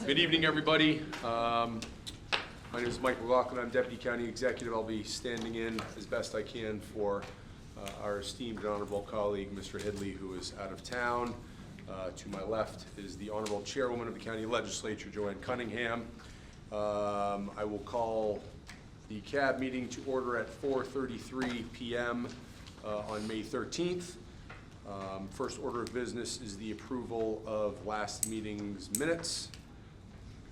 Good evening, everybody. My name is Mike McLaughlin. I'm Deputy County Executive. I'll be standing in as best I can for our esteemed and honorable colleague, Mr. Hidley, who is out of town. To my left is the Honorable Chairwoman of the County Legislature, Joanne Cunningham. I will call the CAB meeting to order at 4:33 p.m. On May 13th. First order of business is the approval of last meeting's minutes.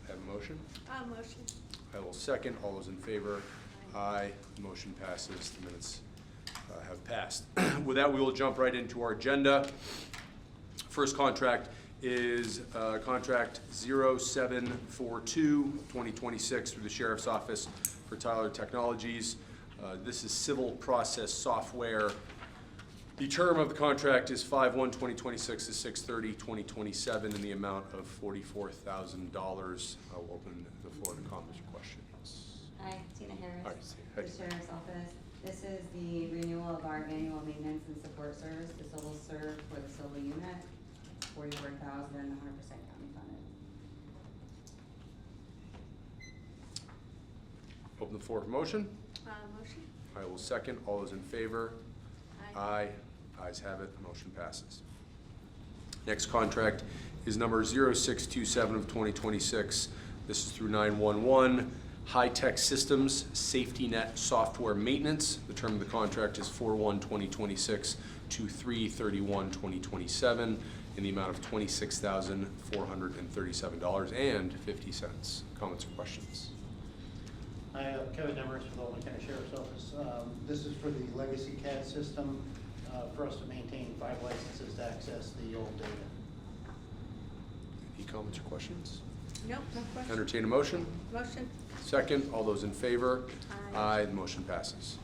Have a motion? Motion. I will second. All those in favor? Aye. Motion passes. The minutes have passed. With that, we will jump right into our agenda. First contract is contract 0742-2026 through the Sheriff's Office for Tyler Technologies. This is civil process software. The term of the contract is 5/1/2026 to 6/30/2027 in the amount of $44,000. I will open the floor to comments or questions. Hi, Tina Harris, Hi, the Sheriff's Office. This is the renewal of our annual maintenance and support service to Civil Serve for the Civil Unit, $44,000, 100% county funded. Open the floor for motion. Motion. I will second. All those in favor? Aye. Ayes have it. Motion passes. Next contract is number 0627 of 2026. This is through 911 High Tech Systems Safety Net Software Maintenance. The term of the contract is 4/1/2026 to 3/31/2027 in the amount of $26,437.50. Comments or questions? Hi, Kevin Demers with the Oakland County Sheriff's Office. This is for the legacy CAD system for us to maintain 5 licenses to access the old data. Any comments or questions? Nope, no question. Entertain a motion. Motion. Second. All those in favor? Aye. The motion passes.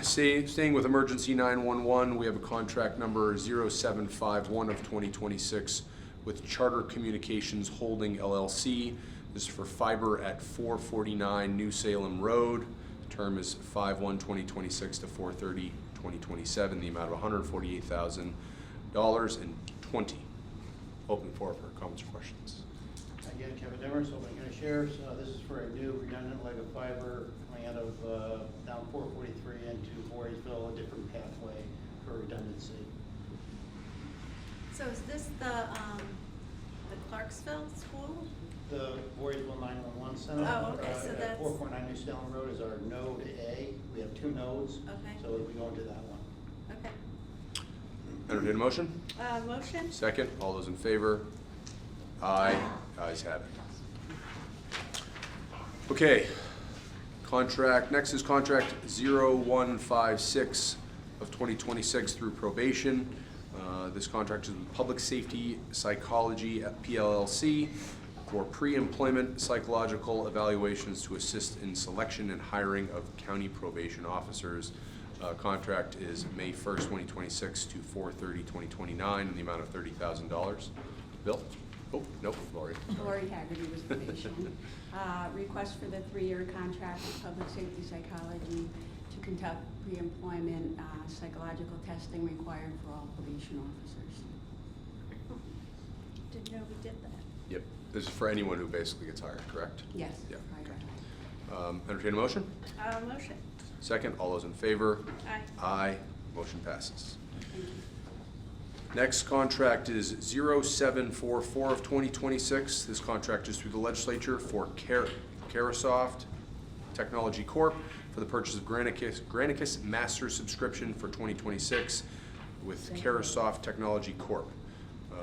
Staying with emergency 911, we have a contract number 0751 of 2026 with Charter Communications Holding LLC. This is for fiber at 449 New Salem Road. The term is 5/1/2026 to 4/30/2027. The amount of $148,000.20. Open the floor for comments or questions. Again, Kevin Demers, Oakland County Sheriff's. This is for a new redundant leg of fiber coming out of down 443 into Voorheesville, a different pathway for redundancy. So is this the Clarksville school? The Voorheesville 911 Center Oh, okay, so at that's- 449 New Salem Road is our node A. We have 2 nodes, Okay. so we go into that one. Okay. Entertain a motion. Motion. Second. All those in favor? Aye. Ayes have it. Okay. Next is contract 0156 of 2026 through probation. This contract is with Public Safety Psychology at PLLC for pre-employment psychological evaluations to assist in selection and hiring of county probation officers. Contract is May 1st, 2026 to 4/30/2029 in the amount of $30,000. Bill? Oh, nope, Lori. Lori Haggerty with probation. Request for the 3-year contract with Public Safety Psychology to conduct pre-employment psychological testing required for all probation officers. Didn't know we did that. Yep. This is for anyone who basically gets hired, correct? Yes. Yeah. Right. Entertain a motion? Motion. Second. All those in favor? Aye. Aye. Motion passes. Thank you. Next contract is 0744 of 2026. This contract is through the legislature for Carasoft Technology Corp. for the purchase of Granicus Master Subscription for 2026 with Carasoft Technology Corp.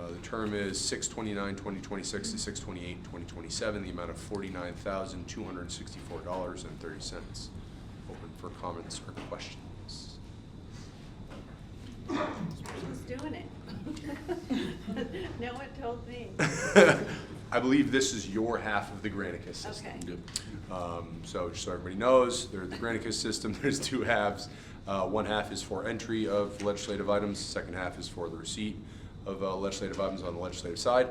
The term is 6/29/2026 to 6/28/2027. The amount of $49,264.30. Open for comments or questions. Who's doing it? No one told me. I believe this is your half of the Granicus system. Okay. So just so everybody knows, the Granicus system, there's 2 halves. One half is for entry of legislative items. Second half is for the receipt of legislative items on the legislative side.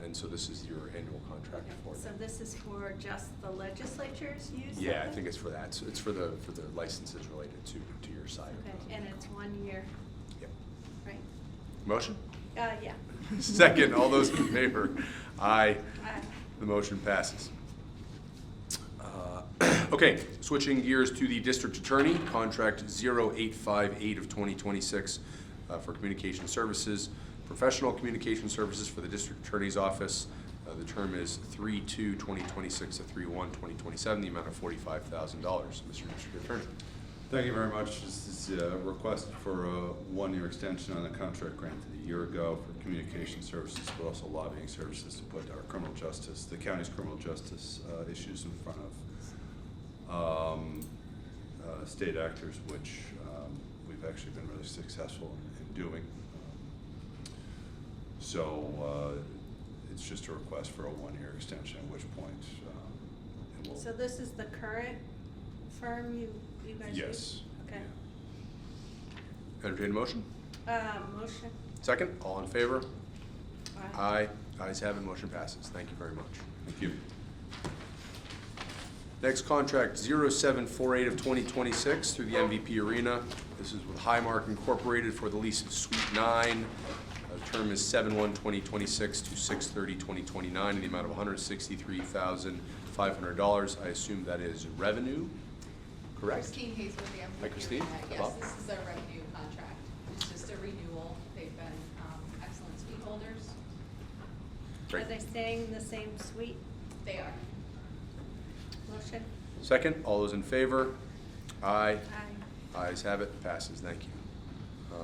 And so this is your annual contract for So that. this is for just the legislature's use? of Yeah, I it? think it's for that. So it's for the licenses related to your side. Okay, and it's 1 year, Yep. right? Motion? Yeah. Second, all those in favor? Aye. Aye. The motion passes. Okay, switching gears to the district attorney, contract 0858 of 2026 for communication services, professional communication services for the district attorney's office. The term is 3/2/2026 to 3/1/2027, the amount of $45,000. Mr. District Attorney. Thank you very much. This is a request for a one-year extension on the contract granted a year ago for communication services, but also lobbying services to put our criminal justice, the county's criminal justice issues in front of state actors, which we've actually been really successful in doing. So it's just a request for a one-year extension, at which point it will. So this is the current firm you guys use? Yes. Okay. Entertain a motion? Motion. Second, all in favor? Aye. Aye. Ayes have it, motion passes. Thank you very much. Thank you. Next contract, 0748 of 2026 through the MVP Arena. This is with Highmark Incorporated for the lease of Suite 9. The term is 7/1/2026 to 6/30/2029 in the amount of $163,500. I assume that is revenue, correct? Christine Hayes with the MVP. Hi, Christine. Yes, Hello. this is a revenue contract. It's just a renewal. They've been excellent suite holders. Great. Are they staying in the same suite? They are. Motion. Second, all those in favor? Aye. Aye. Ayes have it, passes, thank you.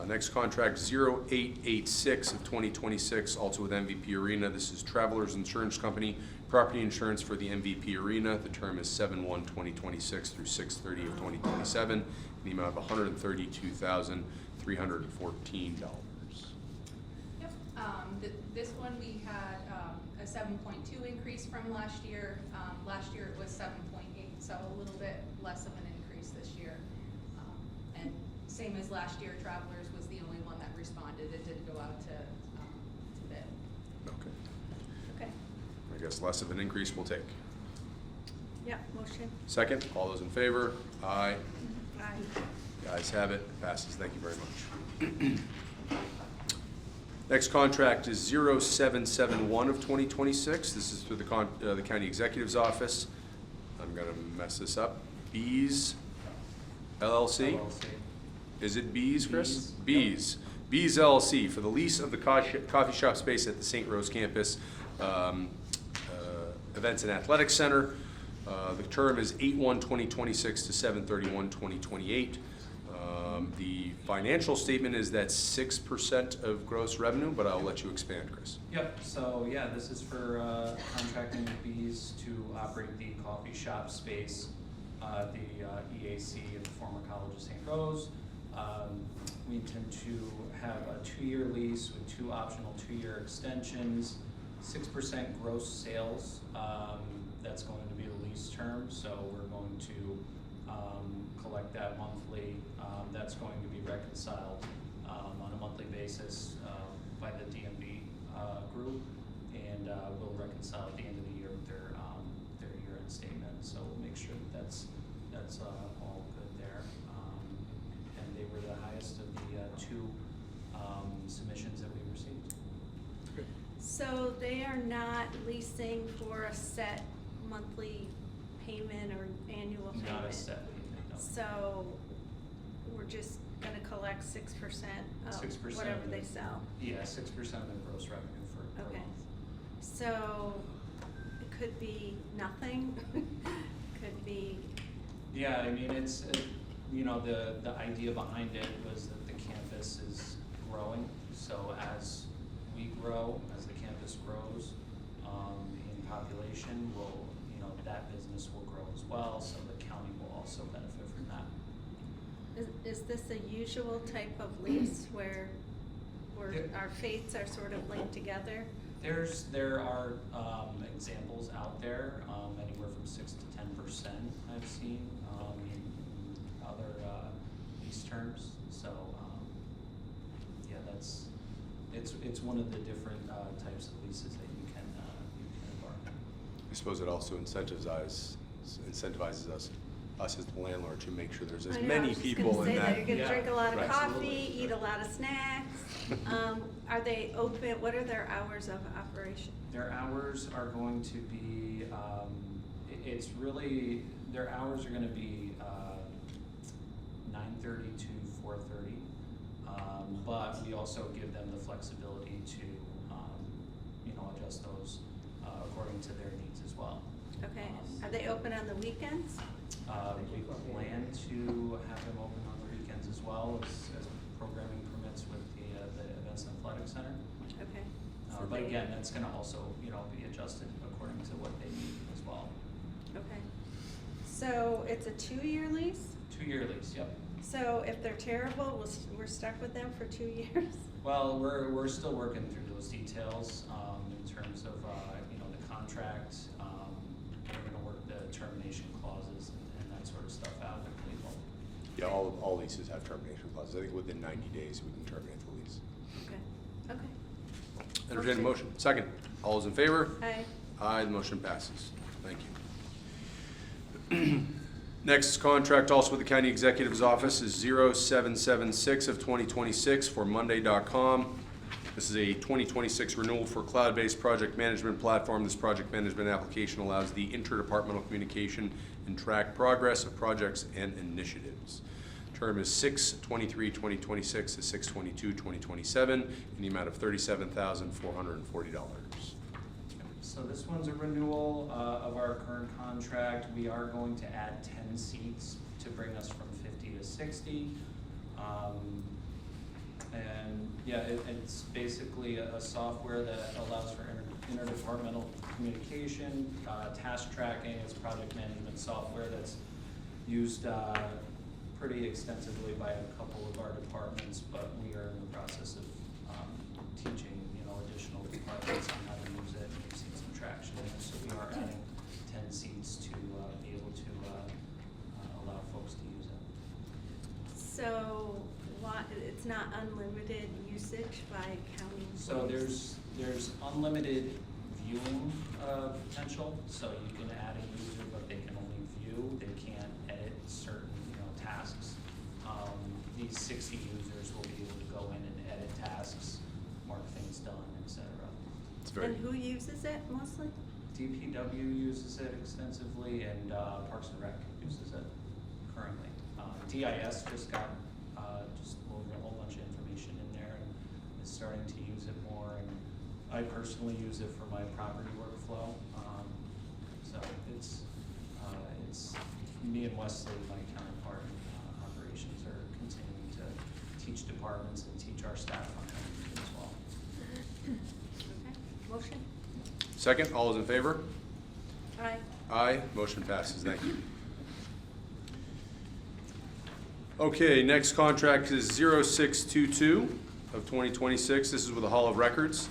Next contract, 0886 of 2026, also with MVP Arena. This is Travelers Insurance Company, property insurance for the MVP Arena. The term is 7/1/2026 through 6/30 of 2027, in the amount of $132,314. Yep. This one, we had a 7.2 increase from last year. Last year it was 7.8, so a little bit less of an increase this year. And same as last year, Travelers was the only one that responded. It did go out to bid. Okay, Okay. I guess less of an increase we'll take. Yeah, motion. Second, all those in favor? Aye. Aye. The ayes have it, passes, thank you very much. Next contract is 0771 of 2026. This is through the County Executive's Office. I'm gonna mess this up. Bees LLC? Is it Bees, Chris? Bees. Bees LLC for the lease of the coffee shop space at the St. Rose campus, Events and Athletics Center. The term is 8/1/2026 to 7/31/2028. The financial statement is that 6% of gross revenue, but I'll let you expand, Chris. Yep, so yeah, this is for contracting with Bees to operate the coffee shop space, the EAC of the former College of St. Rose. We intend to have a 2-year lease with 2 optional 2-year extensions, 6% gross sales. That's going to be the lease term, so we're going to collect that monthly. That's going to be reconciled on a monthly basis by the DMV group, and we'll reconcile at the end of the year with their year-end statement. So we'll make sure that that's all good there. And they were the highest of the 2 submissions that we received. So they are not leasing for a set monthly payment or annual payment? Not a set payment, no. So we're just gonna collect 6% of 6% whatever of they the- sell? Yeah, 6% of the gross revenue for per Okay. month. So it could be nothing, could be, Yeah, I mean, it's, you know, the idea behind it was that the campus is growing. So as we grow, as the campus grows in population, that business will grow as well. So the county will also benefit from that. is this a usual type of lease where Yeah. our fates are sort of linked together? There are examples out there, anywhere from 6 to 10% I've seen in other lease terms. So yeah, it's one of the different types of leases that you can embark on. I suppose it also incentivizes us as the landlord to make sure there's as I know, I many was just people gonna in say that. You're gonna Yeah, drink a lot of right. coffee, Absolutely. eat a lot of snacks. are they open, what are their hours of operation? Their hours are going to be, it's really, their hours are gonna be, 9:30 to 4:30. But we also give them the flexibility to, adjust those, according to their needs as well. Okay, are they open on the weekends? We plan to have them open on the weekends as well, as programming permits with the Events and Athletic Center. Okay. So But they- again, that's gonna also, be adjusted according to what they need as well. Okay. So it's a 2-year lease? 2-year lease, yep. So if they're terrible, we're stuck with them for 2 years? Well, we're still working through those details, in terms of, the contract. We're gonna work the termination clauses and that sort of stuff out with legal. Yeah, all leases have termination clauses. I think within 90 days, we can terminate the lease. Okay, okay. Entertained motion. Second. All those in favor? Aye. Aye, the motion passes. Thank you. Next contract also with the County Executive's Office is 0776 of 2026 for Monday.com. This is a 2026 renewal for cloud-based project management platform. This project management application allows the interdepartmental communication and track progress of projects and initiatives. Term is 6/23/2026 to 6/22/2027 in the amount of $37,440. So this one's a renewal of our current contract. We are going to add 10 seats to bring us from 50 to 60. And yeah, it's basically a software that allows for interdepartmental communication, task tracking. It's project management software that's used pretty extensively by a couple of our departments, but we are in the process of teaching, additional departments on how to use it. We've seen some traction in it, so we are adding 10 seats to be able to allow folks to use it. So it's not unlimited usage by county employees? So there's unlimited viewing potential, so you can add a user, but they can only view, they can't edit certain, tasks. These 60 users will be able to go in and edit tasks, mark things done, etc. It's very, And who uses it mostly? DPW uses it extensively, and Parks and Rec uses it currently. DIS just got, just loaded a whole bunch of information in there and is starting to use it more. And I personally use it for my property workflow. So it's me and Wesley, my counterpart in operations, are continuing to teach departments and teach our staff on how to use it as well. Okay, motion? second. All those in favor? Aye. Aye, motion passes. Thank you. Okay, next contract is 0622 of 2026. This is with the Hall of Records.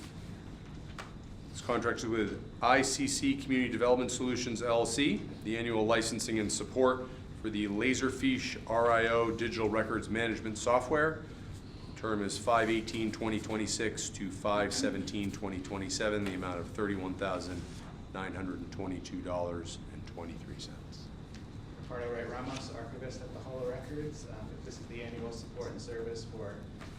This contract is with ICC Community Development Solutions LLC, the annual licensing and support for the Laserfiche RIO digital records management software. Term is 5/18/2026 to 5/17/2027, the amount of $31,922.23. Ricardo Ray Ramos, archivist at the Hall of Records. This is the annual support and service for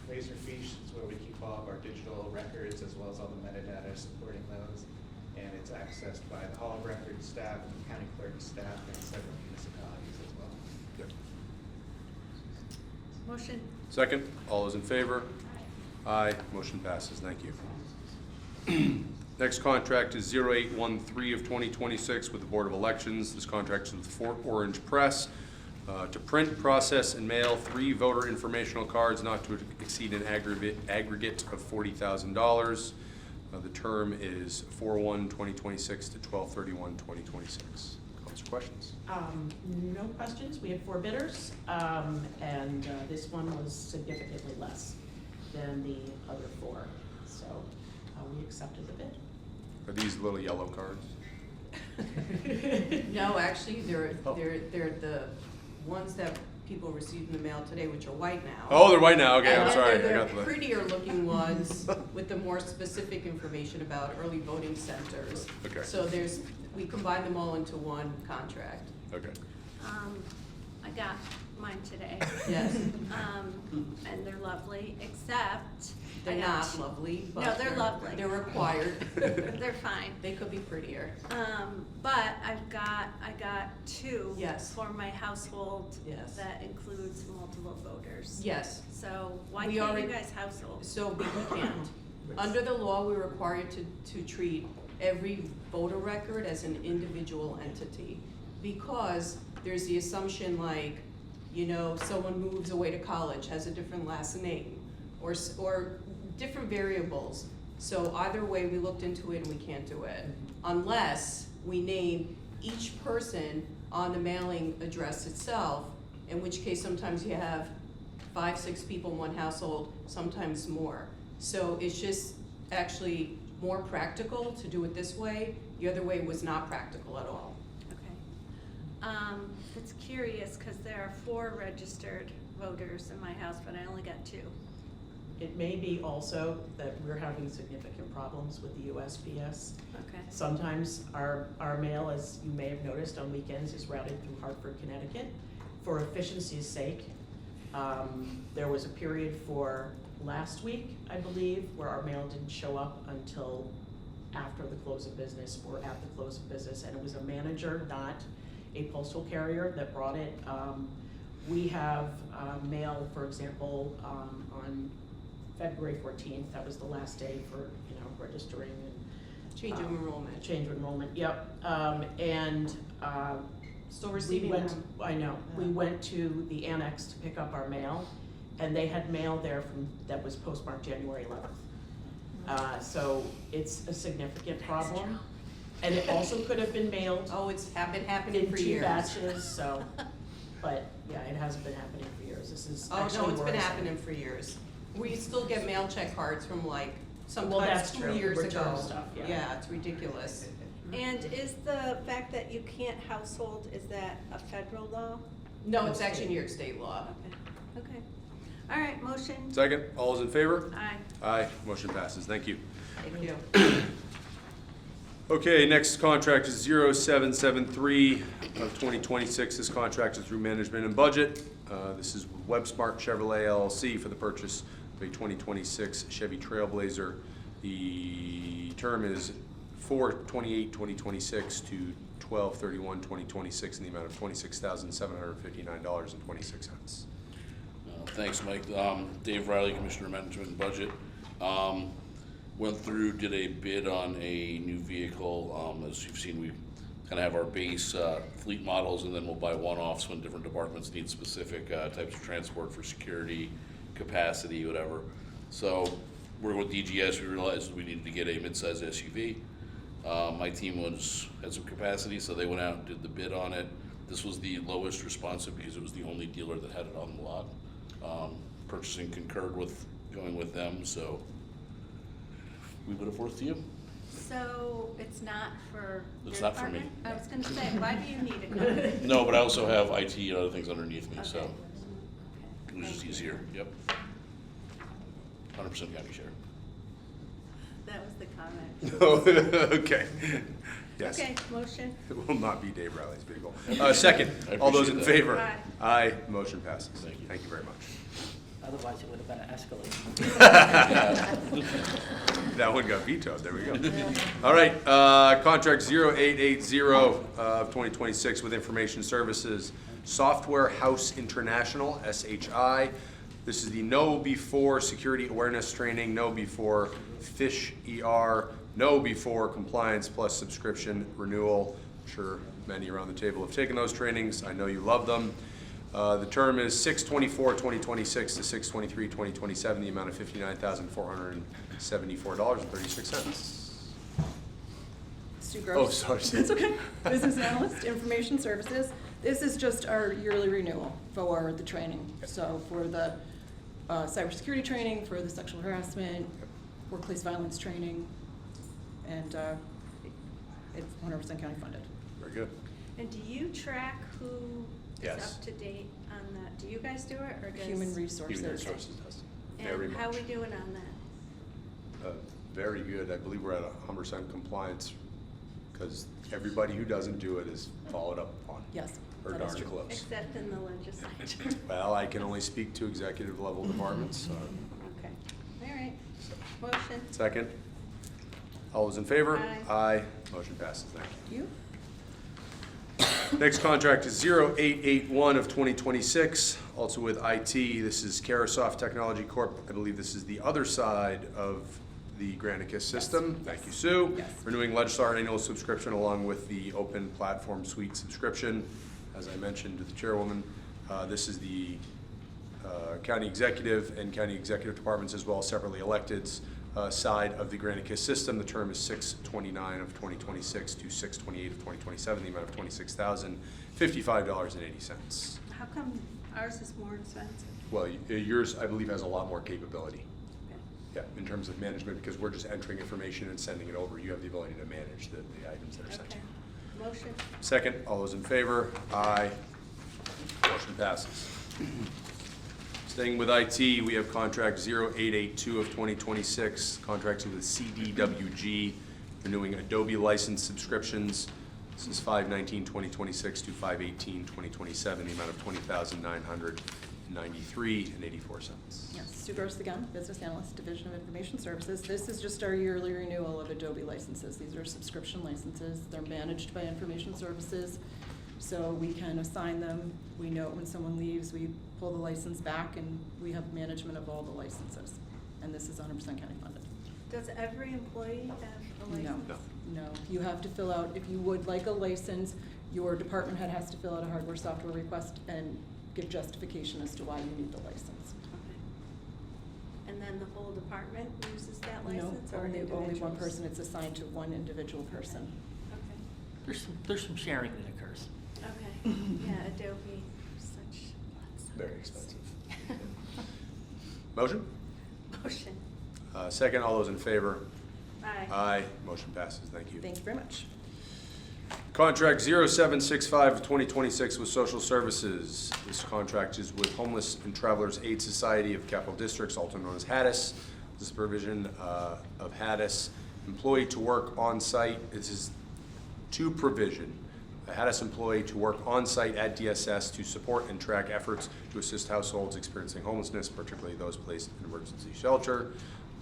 Laserfiche. It's where we keep all of our digital records as well as all the metadata supporting those. And it's accessed by the Hall of Records staff, and county clerk staff, and several municipalities as well. Yep. Motion? Second, all those in favor? Aye, motion passes. Thank you. Next contract is 0813 of 2026 with the Board of Elections. This contract is with Fort Orange Press to print, process, and mail 3 voter informational cards not to exceed an aggregate of $40,000. The term is 4/1/2026 to 12/31/2026. Comments or questions? No questions. We had 4 bidders, and this one was significantly less than the other 4. So we accepted the bid. Are these little yellow cards? No, actually, they're the ones that people received in the mail today, which are white now. Oh, they're white now. Okay, And I'm then sorry. I They're got the. prettier looking ones with the more specific information about early voting centers. Okay. So we combined them all into one contract. Okay. I got mine today. Yes. And they're lovely, except. I They're got not lovely, but. No, they're lovely. They're required. They're fine. They could be prettier. But I got two. Yes. For my household. Yes. That includes multiple voters. Yes. So why We can't you already- guys household? So we can't. Under the law, we're required to treat every voter record as an individual entity. Because there's the assumption like, you know, someone moves away to college, has a different last name, or different variables. So either way, we looked into it and we can't do it. Unless we name each person on the mailing address itself, in which case sometimes you have 5, 6 people in one household, sometimes more. So it's just actually more practical to do it this way. The other way was not practical at all. Okay. It's curious, cause there are 4 registered voters in my house, but I only got 2. It may be also that we're having significant problems with the USPS. Okay. Sometimes our mail, as you may have noticed, on weekends is routed through Hartford, Connecticut. For efficiency's sake, there was a period for last week, I believe, where our mail didn't show up until after the close of business or at the close of business, and it was a manager, not a postal carrier, that brought it. We have mail, for example, on February 14th, that was the last day for, you know, registering and Change of enrollment. change of enrollment, yep. Still We receiving went, them. I know, we Yeah. went to the annex to pick up our mail, and they had mail there that was postmarked January 11th. So it's a significant problem, and it also could have been mailed Oh, it's been happening in for 2 years. batches, so, but, yeah, it hasn't been happening for years, this is Oh, actually no, it's been worrisome. happening for years. We still get mail check cards from like, Well, that's sometimes 2 true, years return ago. stuff, yeah. Yeah, it's ridiculous. And is the fact that you can't household, is that a federal law? No, it's actually New York State law. Okay. Okay. All right, motion. Second, all those in favor? Aye. Aye, motion passes, thank you. Thank you. Okay, next contract is 0773 of 2026. This contract is through Management and Budget. This is WebSmart Chevrolet LLC for the purchase of a 2026 Chevy Trailblazer. The term is 4/28/2026 to 12/31/2026 in the amount of $26,759.26. Thanks, Mike. Dave Riley, Commissioner Management and Budget. Went through, did a bid on a new vehicle. As you've seen, we kind of have our base fleet models, and then we'll buy one-offs when different departments need specific types of transport for security, capacity, whatever. So working with DGS, we realized we needed to get a mid-size SUV. My team had some capacity, so they went out and did the bid on it. This was the lowest responsive because it was the only dealer that had it on the lot. Purchasing concurred with going with them, so we put it forth to you. So it's not for your It's not for me. department? I was gonna say, why do you need a car? No, but I also have IT and other things underneath me, so Okay. it was just easier, yep. 100% county share. That was the comment. Okay, yes. Okay, motion. It will not be Dave Riley's vehicle. Second, I all those in appreciate favor? Aye. Aye, motion passes. Thank you. Thank you very much. Otherwise, it would have been an Escalade. That one got vetoed, there we go. All right, contract 0880 of 2026 with Information Services, Software House International, SHI. This is the Know Before Security Awareness Training, Know Before Fish ER, Know Before Compliance Plus Subscription Renewal. I'm sure many around the table have taken those trainings. I know you love them. The term is 6/24/2026 to 6/23/2027, the amount of $59,474.36. Sue Oh, Gross. sorry. It's okay. Business Analyst, Information Services. This is just our yearly renewal for the training. So for the cybersecurity training, for the sexual harassment, workplace violence training, and it's 100% county funded. Very good. And do you track who is Yes. up to date on that? Do you guys do it, or does? Human Resources. Human Resources does. Very And how much. we doing on that? Very good. I believe we're at 100% compliance because everybody who doesn't do it is followed up on. Yes. or That is darn true. close. Except in the legislature. Well, I can only speak to executive level departments, so. Okay, all right. Motion. Second. All those in favor? Aye. Aye. Motion passes. Thank you. You? Next contract is 0881 of 2026, also with IT. This is Carasoft Technology Corp. I believe this is the other side of the Granicus system. Thank you, Sue. Yes. Renewing Legistar annual subscription along with the Open Platform Suite subscription. As I mentioned to the chairwoman, this is the county executive and county executive departments as well as separately electeds side of the Granicus system. The term is 6/29 of 2026 to 6/28 of 2027, the amount of $26,055.80. How come ours is more expensive? Well, yours, I believe, has a lot more capability. Yeah, in terms of management, because we're just entering information and sending it over. You have the ability to manage the items that are sent. Okay. Motion. Second, all those in favor? Aye. Motion passes. Staying with IT, we have contract 0882 of 2026, contracts with CDWG, renewing Adobe license subscriptions. This is 5/19/2026 to 5/18/2027, the amount of $20,993.84. Yes, Sue Gross again, Business Analyst, Division of Information Services. This is just our yearly renewal of Adobe licenses. These are subscription licenses. They're managed by Information Services, so we can assign them. We know when someone leaves, we pull the license back, and we have management of all the licenses. And this is 100% county funded. Does every employee have a license? No, no. You have to fill out, if you would like a license, your department head has to fill out a hardware software request and give justification as to why you need the license. Okay. And then the whole department uses that No, license or only one individuals? person. It's assigned to one individual person. Okay. There's some sharing that occurs. Okay, yeah, Adobe, such lots of. Very expensive. Motion? Motion. Second, all those in favor? Aye. Aye. Motion passes. Thank you. Thank you very much. Contract 0765 of 2026 with Social Services. This contract is with Homeless and Travelers Aid Society of Capital Districts, also known as HADIS. This is provision of HADIS. Employee to work on-site. This is to provision. A HADIS employee to work on-site at DSS to support and track efforts to assist households experiencing homelessness, particularly those placed in emergency shelter.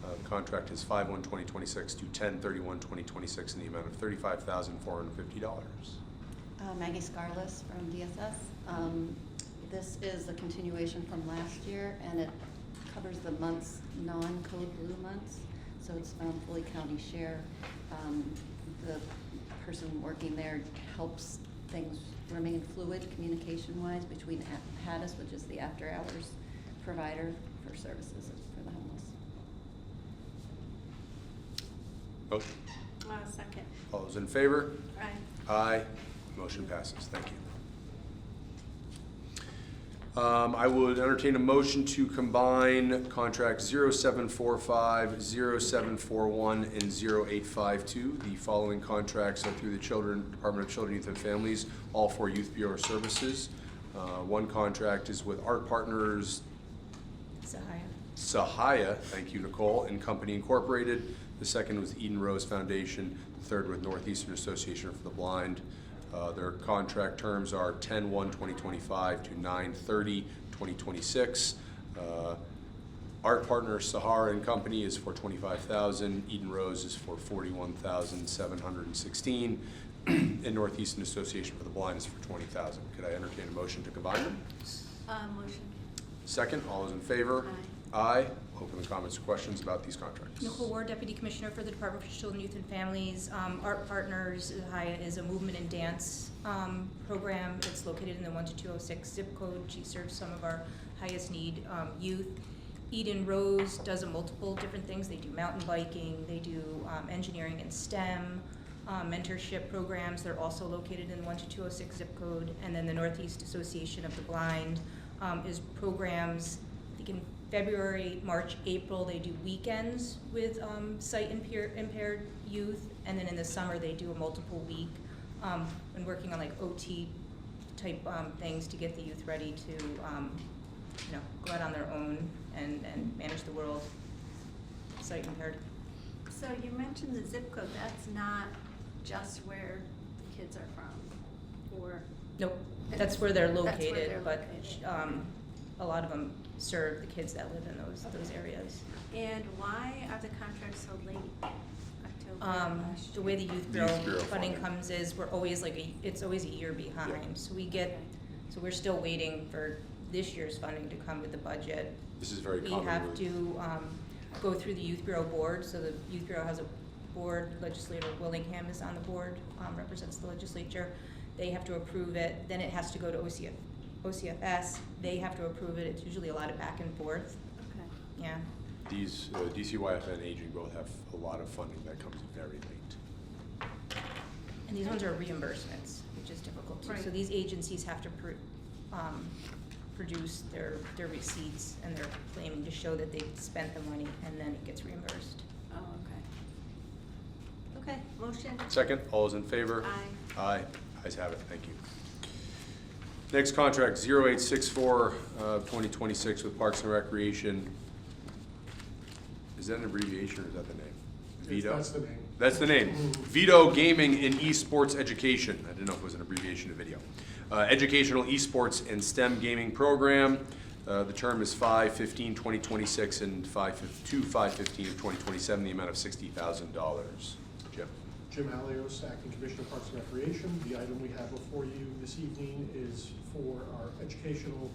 The contract is 5/1/2026 to 10/31/2026 in the amount of $35,450. Maggie Scarless from DSS. This is a continuation from last year, and it covers the months, non-code blue months, so it's fully county share. The person working there helps things remain fluid communication-wise between HADIS, which is the after-hours provider for services for the homeless. Motion? Second. All those in favor? Aye. Aye. Motion passes. Thank you. I would entertain a motion to combine contract 0745, 0741, and 0852. The following contracts are through the Department of Children, Youth, and Families, all for Youth Bureau services. One contract is with Art Partners Sahaya, thank you, Nicole, and Company Incorporated. The second was Eden Rose Foundation. The third with Northeastern Association for the Blind. Their contract terms are 10/1/2025 to 9/30/2026. Art Partner Sahara and Company is for $25,000. Eden Rose is for $41,716. And Northeastern Association for the Blind is for $20,000. Could I entertain a motion to combine them? Motion. Second, all those in favor? Aye. Open the comments or questions about these contracts. Nicole Ward, Deputy Commissioner for the Department for Children, Youth, and Families. Art Partners Haya is a movement and dance program. It's located in the 12206 zip code. She serves some of our highest need youth. Eden Rose does multiple different things. They do mountain biking, they do engineering and STEM, mentorship programs. They're also located in the 12206 zip code. And then the Northeast Association of the Blind is programs, I think in February, March, April, they do weekends with sight impaired youth, and then in the summer they do a multiple week and working on like OT type things to get the youth ready to go out on their own and manage the world sight impaired. So you mentioned the zip code, that's not just where the kids are from? or? Nope, that's where they're That's where located, they're but, located. a lot of them serve the kids that live in those areas. And why are the contracts so late? October last The year? way the Youth Youth Bureau Bureau funding funding. comes is, we're always it's always a year behind. So we're still waiting for this year's funding to come with the budget. This is very We common. have with- to go through the Youth Bureau board, so the Youth Bureau has a board, Legislator Willingham is on the board, represents the legislature. They have to approve it, then it has to go to OCFS, they have to approve it, it's usually a lot of back and forth, Okay. yeah. These, DCYF and Aging both have a lot of funding that comes very late. And these ones are reimbursements, which is difficult too. So Right. these agencies have to produce their receipts and their claiming to show that they've spent the money, and then it gets reimbursed. Oh, okay. Okay, motion? Second, all those in favor? Aye. Aye, ayes have it, thank you. Next contract, 0864, 2026 with Parks and Recreation. Is that an abbreviation or is that the name? Vito? That's the name. That's the name. Vito Gaming and Esports Education. I didn't know if it was an abbreviation of video. Educational esports and STEM gaming program. The term is 5/15/2026 and 5/15/2027, the amount of $60,000. Jim? Jim Alios, Acting Commissioner of Parks and Recreation. The item we have before you this evening is for our educational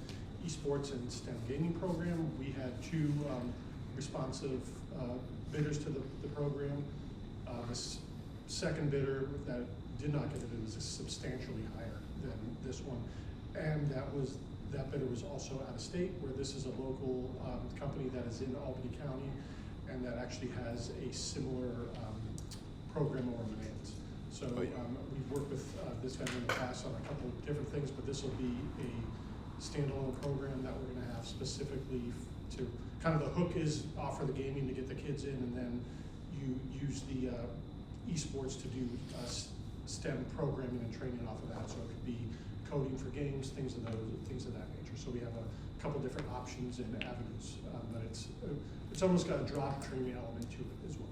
esports and STEM gaming program. We had two responsive bidders to the program. This second bidder that did not get it was substantially higher than this one. And that bidder was also out of state, where this is a local company that is in Albany County and that actually has a similar program or demands. So we've worked with this vendor in the past on a couple of different things, but this will be a standalone program that we're gonna have specifically to, kind of the hook is offer the gaming to get the kids in, and then you use the esports to do STEM programming and training off of that. So it could be coding for games, things of that nature. So we have a couple different options and avenues, but it's almost got a drop training element to it as well.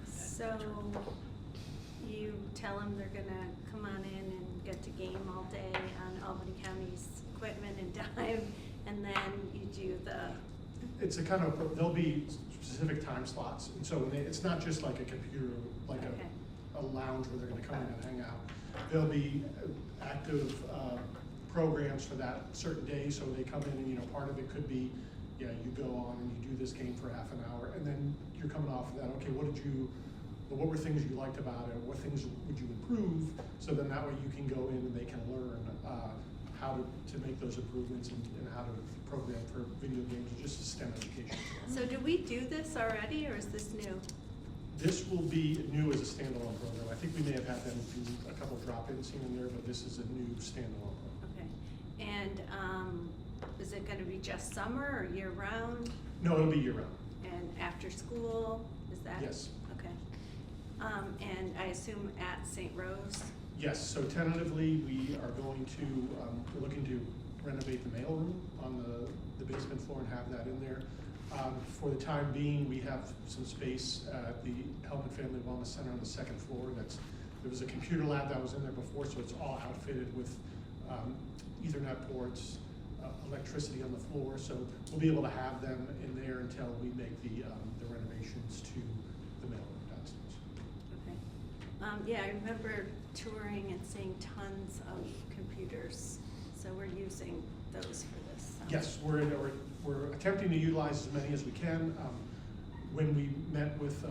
So you tell them they're gonna come on in and get to game all day on Albany County's equipment and dime, and then you do the, It's a kind of, there'll be specific time slots, and so it's not just like a computer, like Okay. a lounge where they're gonna come in and hang out. There'll be active programs for that certain day, so they come in and, part of it could be, you go on and you do this game for half an hour, and then you're coming off of that, okay, what were things you liked about it, what things would you improve, so then that way you can go in and they can learn how to make those improvements and how to program for video games, just STEM education. so do we do this already, or is this new? This will be new as a standalone program. I think we may have had them do a couple drop-ins here and there, but this is a new standalone program. Okay, and, is it gonna be just summer or year-round, No, it'll be year-round. and after school, is that? Yes. Okay, and I assume at St. Rose? Yes, so tentatively, we are going to, we're looking to renovate the mailroom on the basement floor and have that in there. For the time being, we have some space at the Health and Family Wellness Center on the second floor. There was a computer lab that was in there before, so it's all outfitted with Ethernet ports, electricity on the floor. So we'll be able to have them in there until we make the renovations to the mailroom downstairs. Okay. Yeah, I remember touring and seeing tons of computers, so we're using those for this. So. Yes, we're attempting to utilize as many as we can. When we met with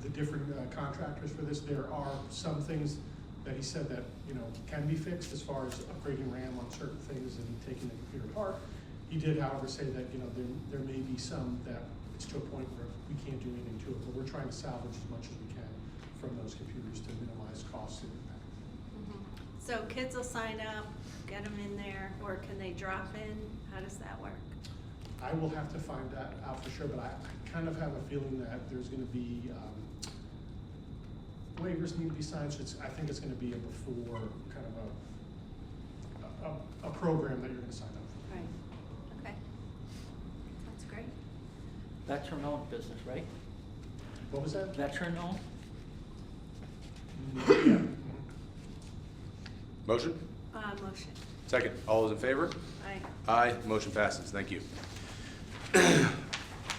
the different contractors for this, there are some things that he said that can be fixed as far as upgrading RAM on certain things and taking the computer apart. He did, however, say that there may be some that it's to a point where we can't do anything to it, but we're trying to salvage as much as we can from those computers to minimize costs and impact. So kids will sign up, get them in there, or can they drop in? How does that work? I will have to find that out for sure, but I kind of have a feeling that there's going to be waivers need to be signed. So I think it's going to be a before kind of a program that you're going to sign up for. Right. Okay. That's great. Veteran-owned business, right? What was that? Veteran-owned? Yeah. Motion? Motion. Second. All those in favor? Aye. Aye. Motion passes. Thank you.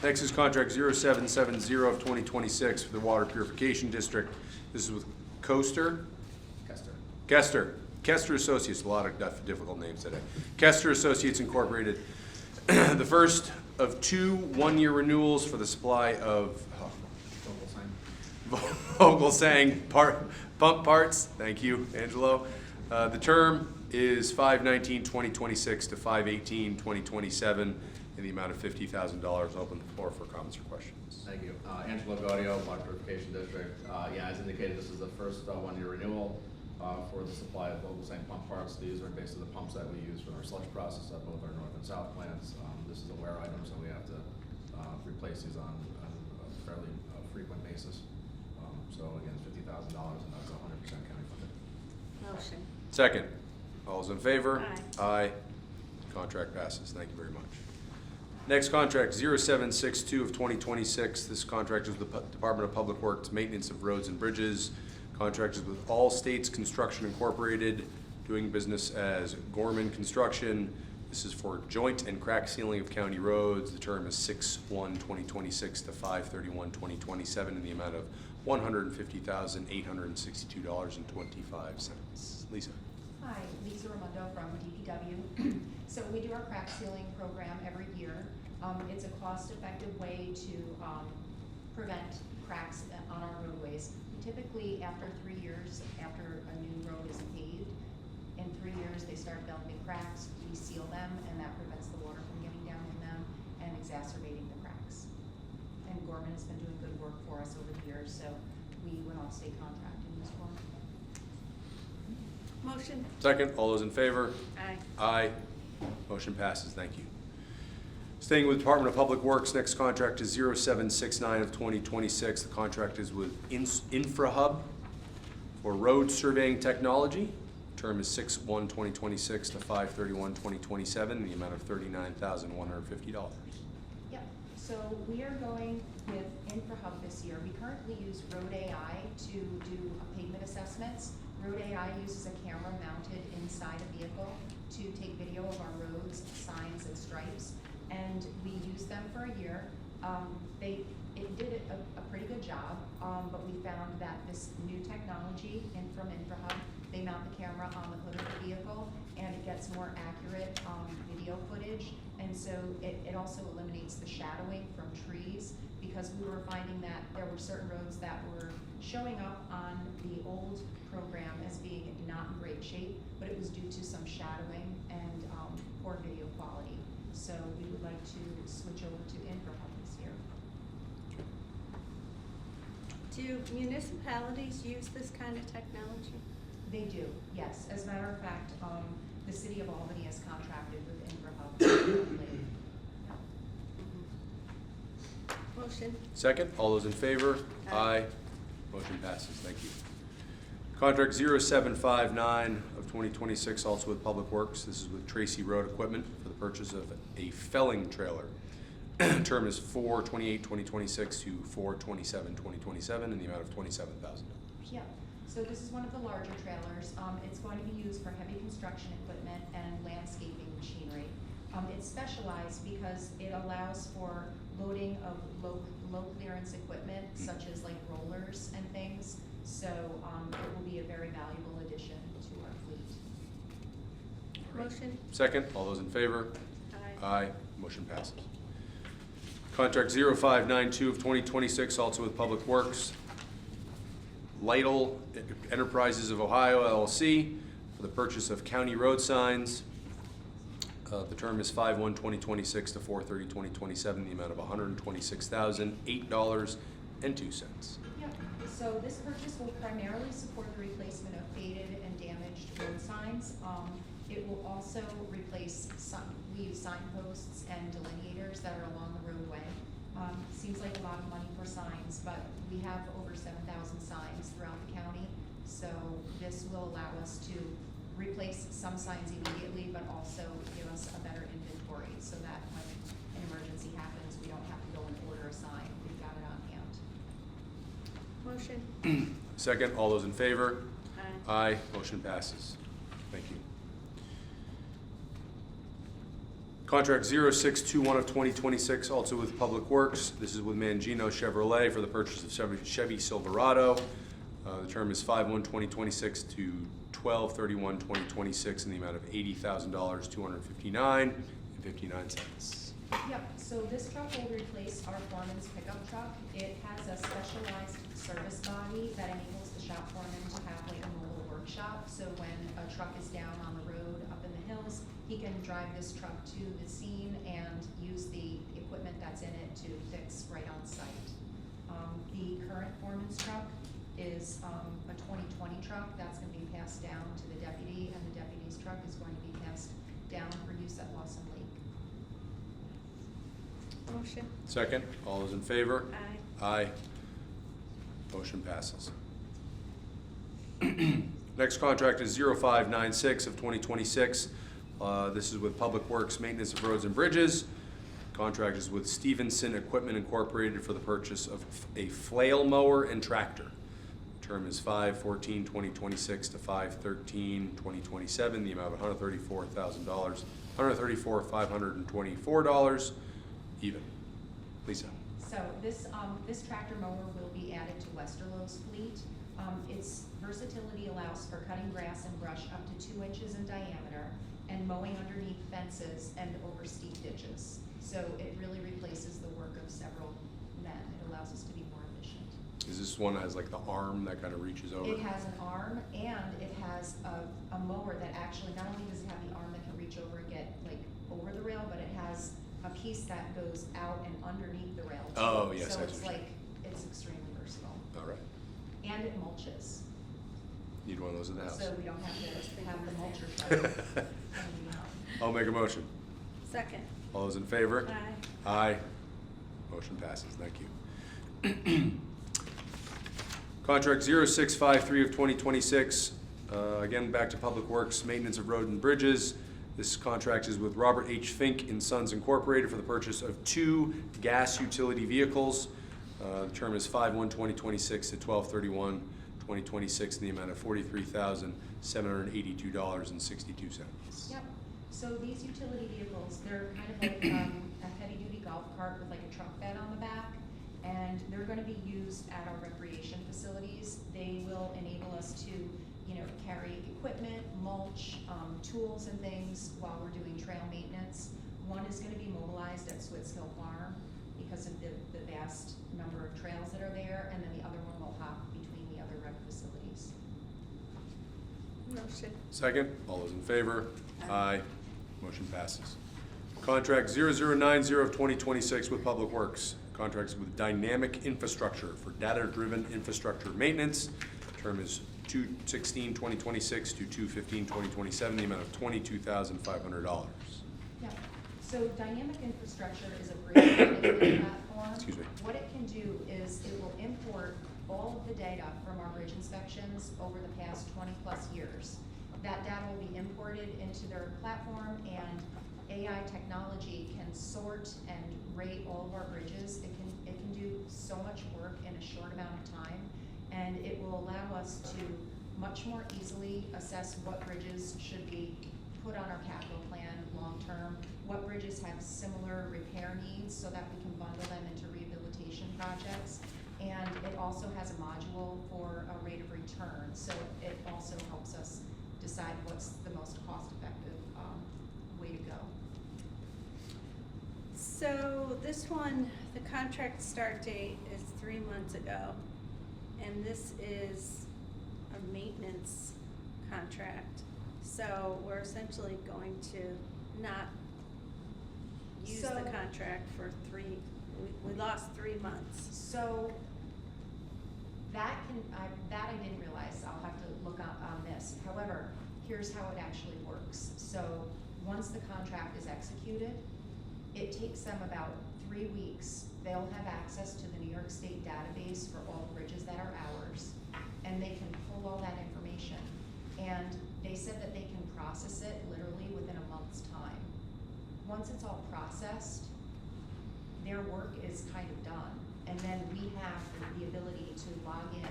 Next is contract 0770 of 2026 for the Water Purification District. This is with Coaster. Kester Associates, a lot of difficult names today. Kester Associates Incorporated. The first of 2 one-year renewals for the supply of Vogelsang pump parts. Thank you, Angelo. The term is 5/19/2026 to 5/18/2027 in the amount of $50,000. Open the floor for comments or questions. Thank you. Angelo Gaudio, Water Purification District. Yeah, as indicated, this is the first one-year renewal for the supply of Vogelsang pump parts. These are basically the pumps that we use for our sludge process at both our north and south plants. This is a wear item, so we have to replace these on a fairly frequent basis. So again, it's $50,000 and that's 100% county funded. Motion. Second. All those in favor? Aye. Aye. Contract passes. Thank you very much. Next contract, 0762 of 2026. This contract is with the Department of Public Works, maintenance of roads and bridges. Contract is with All States Construction Incorporated, doing business as Gorman Construction. This is for joint and crack sealing of county roads. The term is 6/1/2026 to 5/31/2027 in the amount of $150,862.25. Lisa. Hi, Lisa Raimondo from DPW. So we do our crack sealing program every year. It's a cost-effective way to prevent cracks on our roadways. Typically, after 3 years, after a new road is paved, in 3 years they start developing cracks. We seal them, and that prevents the water from getting down in them and exacerbating the cracks. And Gorman has been doing good work for us over the years, so we went off state contracting this one. Motion. Second. All those in favor? Aye. Aye. Motion passes. Thank you. Staying with Department of Public Works, next contract is 0769 of 2026. The contract is with InfraHub for road surveying technology. Term is 6/1/2026 to 5/31/2027 in the amount of $39,150. Yep, so we are going with InfraHub this year. We currently use Road AI to do pavement assessments. Road AI uses a camera mounted inside a vehicle to take video of our roads, signs, and stripes. And we used them for a year. It did a pretty good job, but we found that this new technology from InfraHub, they mount the camera on the hood of the vehicle, and it gets more accurate video footage. And so it also eliminates the shadowing from trees, because we were finding that there were certain roads that were showing up on the old program as being not in great shape, but it was due to some shadowing and poor video quality. So we would like to switch over to InfraHub this year. Do municipalities use this kind of technology? They do, yes. As a matter of fact, the city of Albany has contracted with InfraHub. Motion. Second. All those in favor? Aye. Motion passes. Thank you. Contract 0759 of 2026, also with Public Works. This is with Tracy Road Equipment for the purchase of a felling trailer. Term is 4/28/2026 to 4/27/2027 in the amount of $27,000. Yeah, so this is one of the larger trailers. It's going to be used for heavy construction equipment and landscaping machinery. It's specialized because it allows for loading of low clearance equipment, such as like rollers and things. So it will be a very valuable addition to our fleet. Motion. Second. All those in favor? Aye. Aye. Motion passes. Contract 0592 of 2026, also with Public Works. Lytle Enterprises of Ohio LLC for the purchase of county road signs. The term is 5/1/2026 to 4/30/2027 in the amount of $126,008.02. Yeah, so this purchase will primarily support the replacement of faded and damaged road signs. It will also replace we use signposts and delineators that are along the roadway. Seems like a lot of money for signs, but we have over 7,000 signs throughout the county. So this will allow us to replace some signs immediately, but also give us a better inventory so that when an emergency happens, we don't have to go and order a sign. We've got it on hand. Motion. Second. All those in favor? Aye. Aye. Motion passes. Contract 0621 of 2026, also with Public Works. This is with Mangino Chevrolet for the purchase of Chevy Silverado. The term is 5/1/2026 to 12/31/2026 in the amount of $80,000, $259.59. Yep, so this truck will replace our foreman's pickup truck. It has a specialized service body that enables the shop foreman to have like a mobile workshop. So when a truck is down on the road up in the hills, he can drive this truck to the scene and use the equipment that's in it to fix right on site. The current foreman's truck is a 2020 truck. That's going to be passed down to the deputy, and the deputy's truck is going to be passed down for use at Lawson Lake. Motion. Second, all those in favor? Aye. Aye. Motion passes. Next contract is 0596 of 2026. This is with Public Works Maintenance of Roads and Bridges. Contract is with Stevenson Equipment Incorporated for the purchase of a flail mower and tractor. Term is 5/14/2026 to 5/13/2027. The amount of $134,000, $134,524 even. Lisa. So this tractor mower will be added to Westerlo's fleet. Its versatility allows for cutting grass and brush up to 2 inches in diameter and mowing underneath fences and over steep ditches. So it really replaces the work of several men. It allows us to be more efficient. Is this one that has like the arm that kind of reaches over? It has an arm, and it has a mower that actually, not only does it have the arm that can reach over and get like over the rail, but it has a piece that goes out and underneath the rail too. Oh, yes, So that's it's what like, it's extremely versatile. All right. And it mulches, Need one of those in the house. so we don't have to have the mulcher truck. I'll make a motion. Second. All those in favor? Aye. Aye. Motion passes. Thank you. Contract 0653 of 2026. Again, back to Public Works, Maintenance of Road and Bridges. This contract is with Robert H. Fink and Sons Incorporated for the purchase of 2 gas utility vehicles. The term is 5/1/2026 to 12/31/2026 in the amount of $43,782.62. Yep, so these utility vehicles, they're kind of like a heavy-duty golf cart with like a truck bed on the back, and they're gonna be used at our recreation facilities. They will enable us to, carry equipment, mulch, tools and things while we're doing trail maintenance. One is gonna be mobilized at Switz Hill Farm because of the vast number of trails that are there, and then the other one will hop between the other rec facilities. Motion. Second, all those in favor? Aye. Motion passes. Contract 0090 of 2026 with Public Works. Contracts with Dynamic Infrastructure for data-driven infrastructure maintenance. Term is 2/16/2026 to 2/15/2027, the amount of $22,500. Yeah, so Dynamic Infrastructure is a bridge management platform. Excuse me. What it can do is it will import all of the data from our bridge inspections over the past 20-plus years. That data will be imported into their platform, and AI technology can sort and rate all of our bridges. It can do so much work in a short amount of time, and it will allow us to much more easily assess what bridges should be put on our capital plan long-term, what bridges have similar repair needs so that we can bundle them into rehabilitation projects. And it also has a module for a rate of return, so it also helps us decide what's the most cost-effective way to go. So this one, the contract start date is 3 months ago, and this is a maintenance contract. So we're essentially going to not use the So- contract for we lost 3 months. So that I didn't realize. I'll have to look on this. However, here's how it actually works. So once the contract is executed, it takes them about 3 weeks. They'll have access to the New York State database for all the bridges that are ours, and they can pull all that information. And they said that they can process it literally within a month's time. Once it's all processed, their work is kind of done. And then we have the ability to log in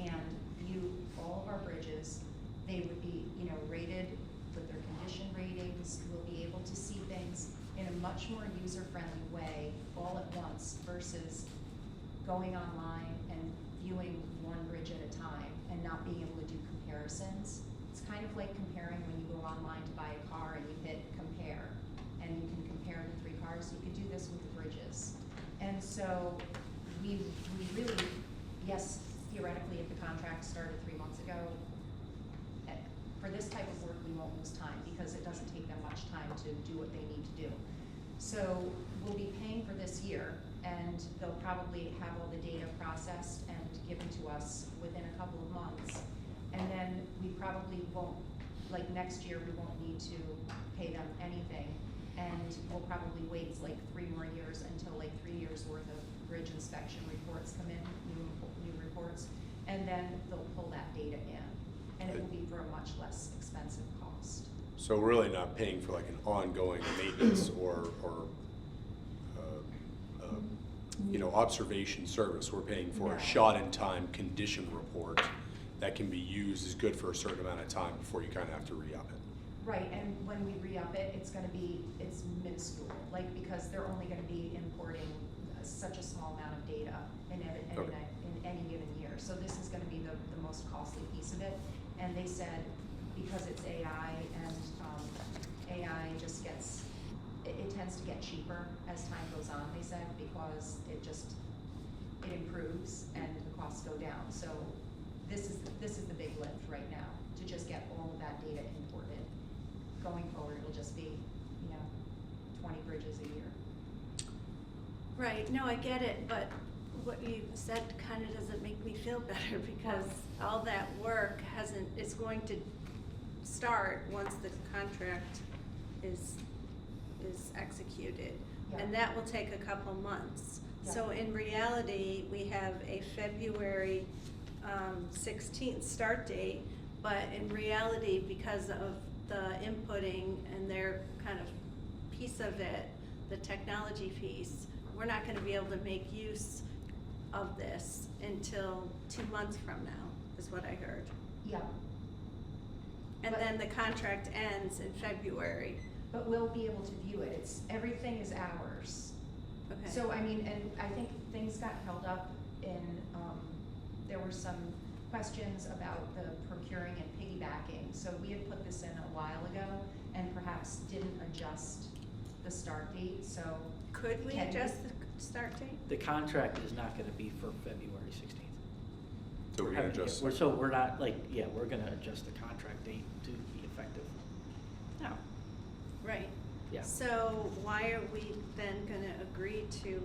and view all of our bridges. They would be, rated with their condition ratings. We'll be able to see things in a much more user-friendly way all at once versus going online and viewing one bridge at a time and not being able to do comparisons. It's kind of like comparing when you go online to buy a car and you hit compare, and you can compare the 3 cars. You could do this with the bridges. And so we really, yes, theoretically, if the contract started 3 months ago, for this type of work, we won't lose time because it doesn't take them much time to do what they need to do. So we'll be paying for this year, and they'll probably have all the data processed and given to us within a couple of months. And then we probably won't, like next year, we won't need to pay them anything. And we'll probably wait like 3 more years until like 3 years worth of bridge inspection reports come in, new reports, and then they'll pull that data in. And it will be for a much less expensive cost. So we're really not paying for like an ongoing maintenance or observation service. We're paying for No. a shot-in-time condition report that can be used as good for a certain amount of time before you kind of have to re-up it. Right, and when we re-up it, it's minuscule, like, because they're only gonna be importing such a small amount of data in any given year. So this is gonna be the most costly piece of it. And they said, because it's AI and AI just gets, it tends to get cheaper as time goes on, they said, because it improves and the costs go down. So this is the big lift right now, to just get all of that data imported. Going forward, it'll just be, 20 bridges a year. Right, no, I get it, but what you said kind of doesn't make me feel better because all that work is going to start once the contract is executed. Yeah. And that will take a couple months. Yeah. So in reality, we have a February 16th start date, but in reality, because of the inputting and their kind of piece of it, the technology piece, we're not gonna be able to make use of this until 2 months from now, is what I heard. Yeah. And But- then the contract ends in February. But we'll be able to view it. Everything is ours. Okay. So, I mean, and I think things got held up in, there were some questions about the procuring and piggybacking. So we had put this in a while ago and perhaps didn't adjust the start date, so. Could we Can we- adjust the start date? The contract is not gonna be for February 16th. So we're gonna adjust. We're not like, yeah, we're gonna adjust the contract date to be effective now. Right. Yeah. So why are we then gonna agree to,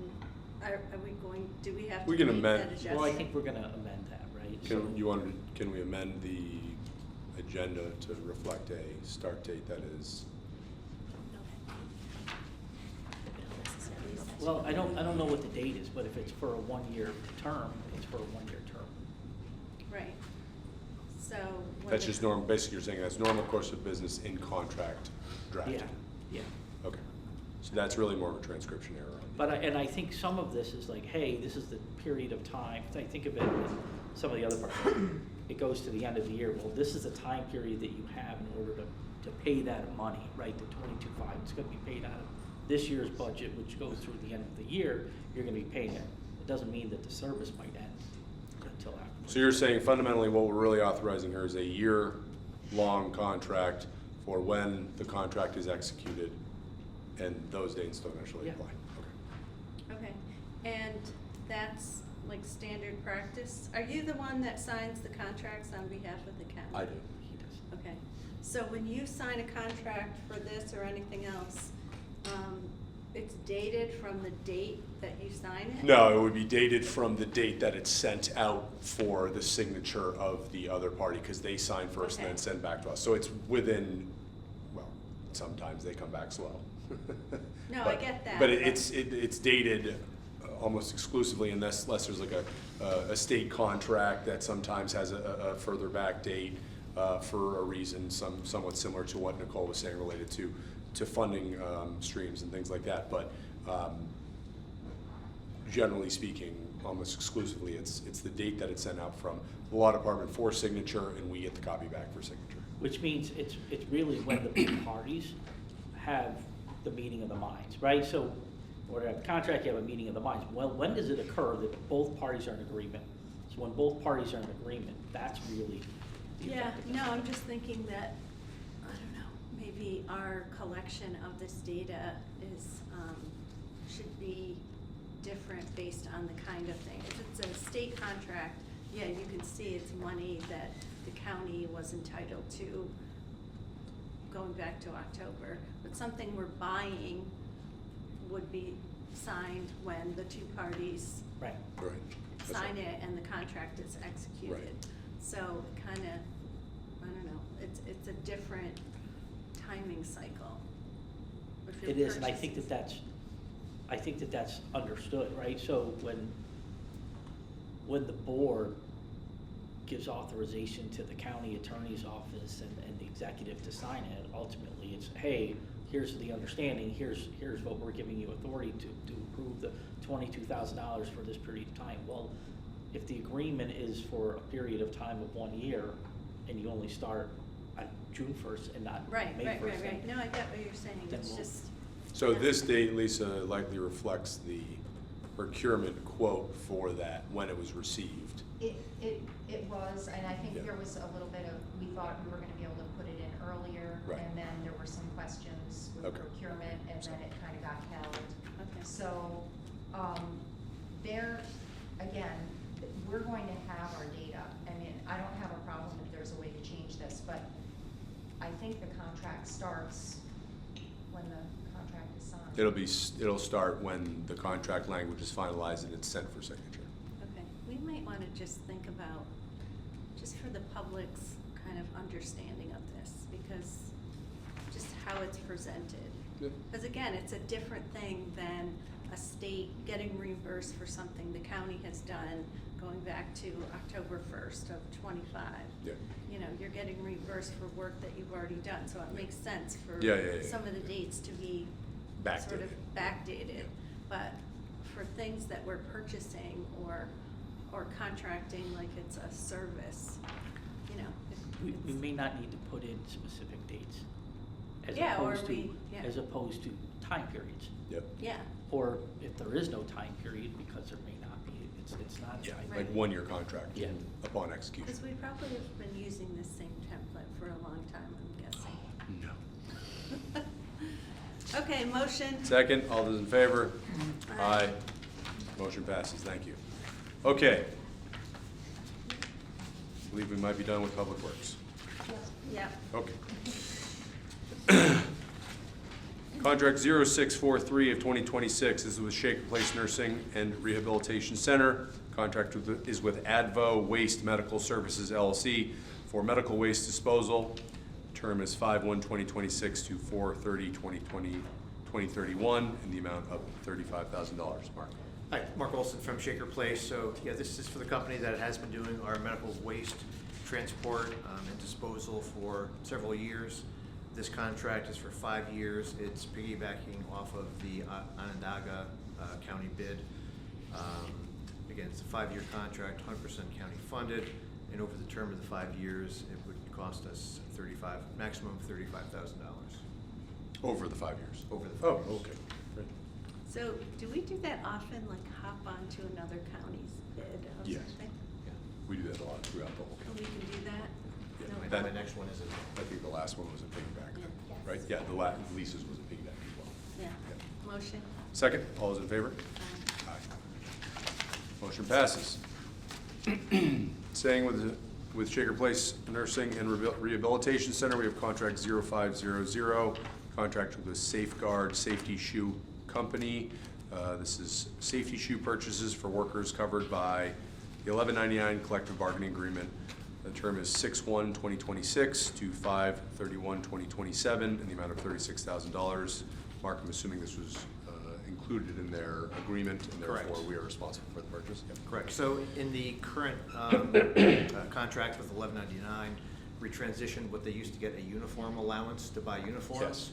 are we going, do we have to We can make that amend- adjustment? Well, I think we're gonna amend that, right? Can we amend the agenda to reflect a start date that is? Well, I don't know what the date is, but if it's for a 1-year term, it's for a 1-year term. Right. So. what That's the- just normal, basically you're saying that's normal course of business in contract drafting? Yeah. Okay. So that's really more of a transcription error. But I think some of this is like, hey, this is the period of time, I think of it in some of the other parts. It goes to the end of the year. Well, this is the time period that you have in order to pay that money, right? The 22.5, it's gonna be paid out of this year's budget, which goes through the end of the year, you're gonna be paying it. It doesn't mean that the service might end until after. So you're saying fundamentally what we're really authorizing here is a year-long contract for when the contract is executed, and those dates don't actually Yeah. apply? Okay, and that's like standard practice? Are you the one that signs the contracts on behalf of the county? I do. He does. Okay, so when you sign a contract for this or anything else, it's dated from the date that you sign it? No, it would be dated from the date that it's sent out for the signature of the other party, because they sign first and then Okay. send back to us. So it's within, well, sometimes they come back slow. No, I But- get that, But but- it's dated almost exclusively unless there's like a state contract that sometimes has a further back date for a reason somewhat similar to what Nicole was saying related to funding streams and things like that. But generally speaking, almost exclusively, it's the date that it's sent out from the law department for signature, and we get the copy back for signature. Which means it's really when the parties have the meeting of the minds, right? So, in order to have a contract, you have a meeting of the minds. Well, when does it occur that both parties are in agreement? So when both parties are in agreement, that's really the Yeah, effectiveness. no, I'm just thinking that, I don't know, maybe our collection of this data is, should be different based on the kind of thing. If it's a state contract, yeah, you can see it's money that the county was entitled to going back to October. But something we're buying would be signed when the two parties Right. Right. That's sign right. it and the contract is executed. Right. So kinda, I don't know, it's a different timing cycle. If you're It is, and I think purchasing- that's understood, right? So when the board gives authorization to the county attorney's office and the executive to sign it, ultimately it's, hey, here's the understanding, here's what we're giving you authority to approve the $22,000 for this period of time. Well, if the agreement is for a period of time of 1 year, and you only start on June 1st and not Right, May 1st. right. No, I get what you're saying, Then it's we'll- just. So this date, Lisa, likely reflects the procurement quote for that, when it was received. It was, and I think Yeah. there was a little bit of, we thought we were gonna be able to put it in earlier. Right. And then there were some questions with Okay. procurement, and then it kinda got held. Okay. So, there, again, we're going to have our data. I mean, I don't have a problem if there's a way to change this, but I think the contract starts when the contract is signed. It'll start when the contract language is finalized and it's sent for signature. Okay, we might wanna just think about, just for the public's kind of understanding of this, because just how it's presented. Yeah. Because again, it's a different thing than a state getting reimbursed for something the county has done going back to October 1st of '25. Yeah. You know, you're getting reimbursed for work that you've already done, so it makes sense for Yeah. some of the dates to be sort of backdated. But for things that we're purchasing or contracting, like it's a service, you know. We may not need to put in specific dates. Yeah, or yeah. As opposed to time periods. Yep. Yeah, Or if there is no time period, because there may not be, it's not. Yeah, time like period. 1 year contract Yeah. upon execution. because we probably have been using this same template for a long time, I'm guessing. No. Okay, motion. Second, all those in favor? Aye. Motion passes, thank you. Okay. I believe we might be done with Public Works. Yeah. Okay. Contract 0643 of 2026 is with Shaker Place Nursing and Rehabilitation Center. Contract is with Advo Waste Medical Services LLC for medical waste disposal. Term is 5/1/2026 to 4/30/2031 in the amount of $35,000. Mark. Hi, Mark Olson from Shaker Place. So, yeah, this is for the company that has been doing our medical waste transport and disposal for several years. This contract is for 5 years. It's piggybacking off of the Onondaga County bid. Again, it's a 5-year contract, 100% county funded, and over the term of the 5 years, it would cost us maximum of $35,000. Over the 5 years? Over the 5 years. Oh, okay, great. So do we do that often, like hop onto another county's bid of Yes. something? We do that a lot throughout the whole And we can do that? Yeah, No. that- My next one is I think the last one was a piggyback, Yeah. right? Yeah, the leases was a piggyback as well. Yeah, motion. Second, all those in favor? Aye. Aye. Motion passes. Staying with Shaker Place Nursing and Rehabilitation Center, we have contract 0500, contract with the Safeguard Safety Shoe Company. This is safety shoe purchases for workers covered by the 1199 collective bargaining agreement. The term is 6/1/2026 to 5/31/2027 in the amount of $36,000. Mark, I'm assuming this was included in their agreement, and Correct. therefore we are responsible for the purchase? Yep. Correct. So in the current contract with 1199, we transitioned what they used to get a uniform allowance to buy uniforms. Yes.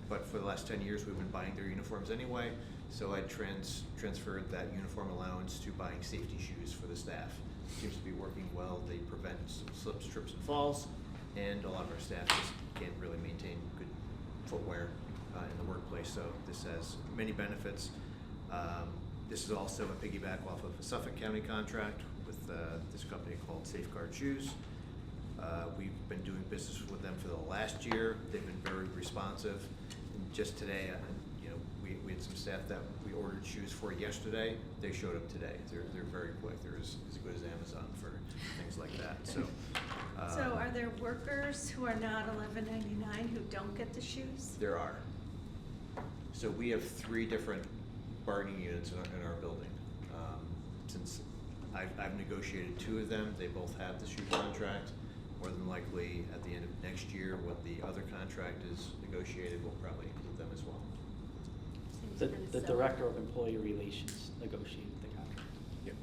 But for the last 10 years, we've been buying their uniforms anyway. So I transferred that uniform allowance to buying safety shoes for the staff. Seems to be working well. They prevent some slips, trips, and falls. And a lot of our staff just can't really maintain good footwear in the workplace, so this has many benefits. This is also a piggyback off of a Suffolk County contract with this company called Safeguard Shoes. We've been doing business with them for the last year. They've been very responsive. And just today, we had some staff that we ordered shoes for yesterday. They showed up today. They're very quick. They're as good as Amazon for things like that. So are there workers who are not $11.99 who don't get the shoes? there are. So we have 3 different bargaining units in our building. Since I've negotiated 2 of them, they both have the shoe contract. More than likely, at the end of next year, when the other contract is negotiated, we'll probably include them as well. The Director of Employee Relations negotiated the contract. Yep.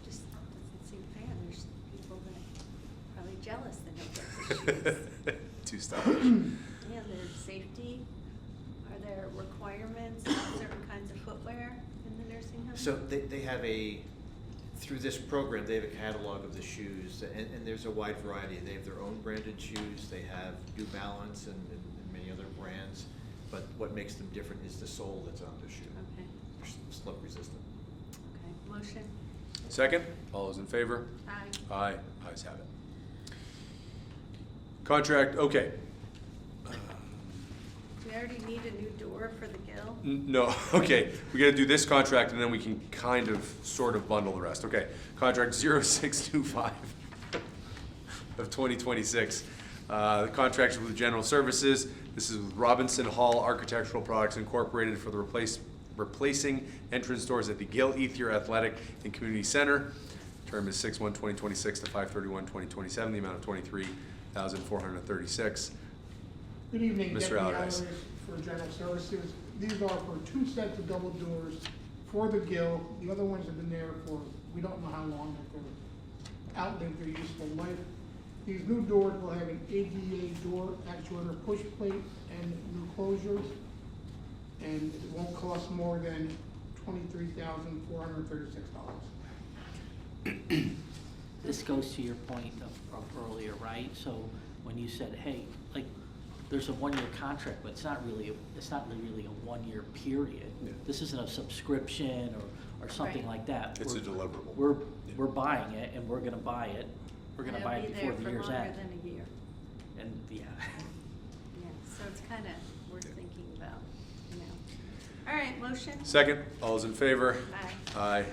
Just doesn't seem fair. There's people that are probably jealous that don't get the shoes. Too stylish. Yeah, there's safety. Are there requirements on certain kinds of footwear in the nursing home? So they have through this program, they have a catalog of the shoes, and there's a wide variety. They have their own branded shoes. They have New Balance and many other brands, but what makes them different is the sole that's on the shoe. Okay. They're slip resistant. Okay, motion? Second, all those in favor? Aye. Aye, ayes have it. Contract, okay. Do we already need a new door for the Gill? No, okay, we gotta do this contract and then we can kind of, sort of bundle the rest. Okay, contract 0625 of 2026. The contract is with General Services. This is with Robinson Hall Architectural Products Incorporated for the replacing entrance doors at the Gill Ethier Athletic and Community Center. Term is 6/1/2026 to 5/31/2027, the amount of $23,436. Good evening, Mr. Deputy Allardyce. Allardyce for General Services. These are for 2 sets of double doors for the Gill. The other ones have been there for, we don't know how long, but they're outlived their useful life. These new doors will have an ADA door actuator push plate and new closures. And it won't cost more than $23,436. This goes to your point of earlier, right? So when you said, hey, like, there's a 1-year contract, but it's not really a 1-year period. Yeah. This isn't a subscription or something Right. like that. It's a deliverable. We're buying it, and we're gonna buy it. We're gonna buy it before the year's It'll be there for end. longer than a year. And, yeah. Yeah, so it's kind of worth thinking about, you know. All right, motion? Second, all those in favor? Aye. Aye.